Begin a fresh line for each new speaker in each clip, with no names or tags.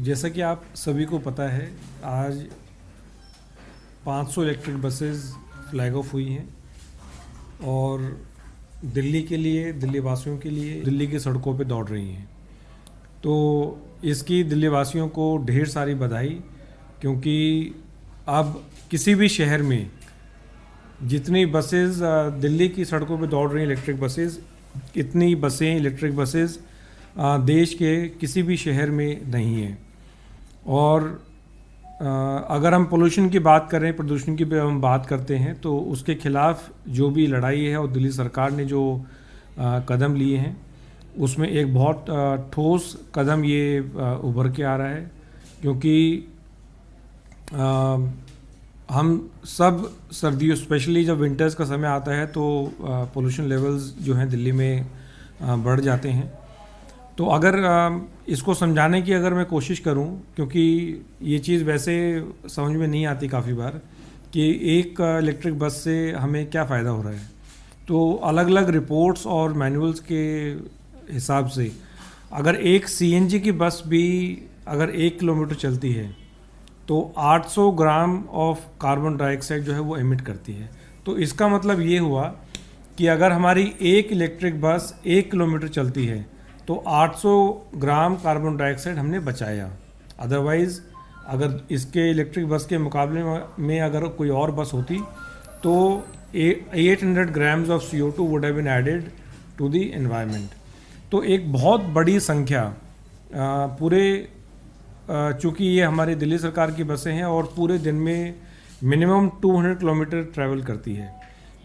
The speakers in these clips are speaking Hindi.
जैसा कि आप सभी को पता है, आज 500 इलेक्ट्रिक बसेस फ्लैग ऑफ हुई हैं और दिल्ली के लिए, दिल्ली वासियों के लिए दिल्ली की सड़कों पे दौड़ रही हैं। तो इसकी दिल्ली वासियों को ढेर सारी बधाई, क्योंकि अब किसी भी शहर में जितनी बसेस दिल्ली की सड़कों पे दौड़ रही हैं इलेक्ट्रिक बसेस, इतनी बसें इलेक्ट्रिक बसेस देश के किसी भी शहर में नहीं हैं। और अगर हम पोल्यूशन की बात करें, प्रदूषण की हम बात करते हैं, तो उसके खिलाफ जो भी लड़ाई है और दिल्ली सरकार ने जो कदम लिए हैं, उसमें एक बहुत ठोस कदम ये उभर के आ रहा है। क्योंकि हम सब सर्दियों, स्पेशली जब विंटर्स का समय आता है, तो पोल्यूशन लेवल्स जो हैं दिल्ली में बढ़ जाते हैं। तो अगर इसको समझाने की अगर मैं कोशिश करूं, क्योंकि ये चीज़ वैसे समझ में नहीं आती काफ़ी बार कि एक इलेक्ट्रिक बस से हमें क्या फ़ायदा हो रहा है, तो अलग अलग रिपोर्ट्स और मैनुअल्स के हिसाब से अगर एक सीएनजी की बस भी अगर 1 किलोमीटर चलती है तो 800 ग्राम ऑफ कार्बन डाइऑक्साइड जो है वो एमिट करती है। तो इसका मतलब ये हुआ कि अगर हमारी एक इलेक्ट्रिक बस 1 किलोमीटर चलती है तो 800 ग्राम कार्बन डाइऑक्साइड हमने बचाया। अदरवाइज़ अगर इसके इलेक्ट्रिक बस के मुकाबले में अगर कोई और बस होती तो 800 grams of CO2 would have been added to the environment. तो एक बहुत बड़ी संख्या पूरे, चूँकि ये हमारी दिल्ली सरकार की बसें हैं और पूरे दिन में मिनिमम 200 किलोमीटर ट्रैवल करती है,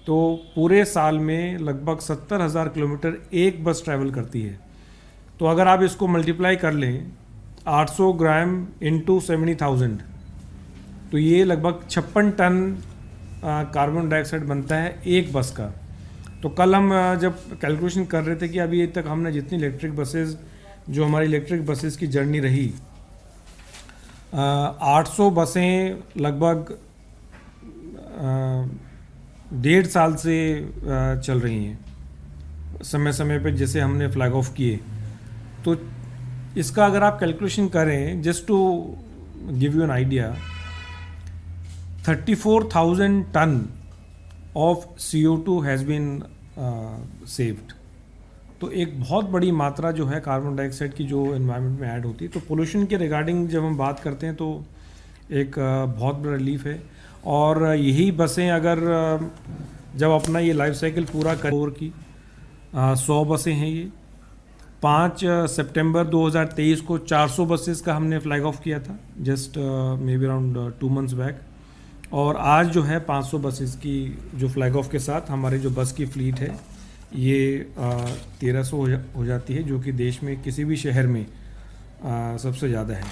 तो पूरे साल में लगभग 70,000 किलोमीटर एक बस ट्रैवल करती है। तो अगर आप इसको मल्टीप्लाई कर लें 800 ग्राम इंटू 70,000, तो ये लगभग 56 टन कार्बन डाइऑक्साइड बनता है एक बस का। तो कल हम जब कैलकुलेशन कर रहे थे कि अभी तक हमने जितनी इलेक्ट्रिक बसेस, जो हमारी इलेक्ट्रिक बसेस की जर्नी रही, 800 बसें लगभग 1.5 साल से चल रही हैं, समय समय पे जैसे हमने फ्लैग ऑफ किए। तो इसका अगर आप कैलकुलेशन करें, just to give you an idea, 34,000 ton of CO2 has been saved. तो एक बहुत बड़ी मात्रा जो है कार्बन डाइऑक्साइड की जो एनवायरनमेंट में ऐड होती है। तो पोल्यूशन के रिगार्डिंग जब हम बात करते हैं तो एक बहुत बड़ा रिलीफ है। और यही बसें अगर जब अपना ये लाइफ साइकिल पूरा कर की 100 बसें हैं ये। 5 सितंबर 2023 को 400 बसेस का हमने फ्लैग ऑफ किया था, just may be around 2 months back. और आज जो है 500 बसेस की जो फ्लैग ऑफ के साथ हमारी जो बस की फ्लीट है ये 1300 हो जाती है, जो कि देश में किसी भी शहर में सबसे ज़्यादा है।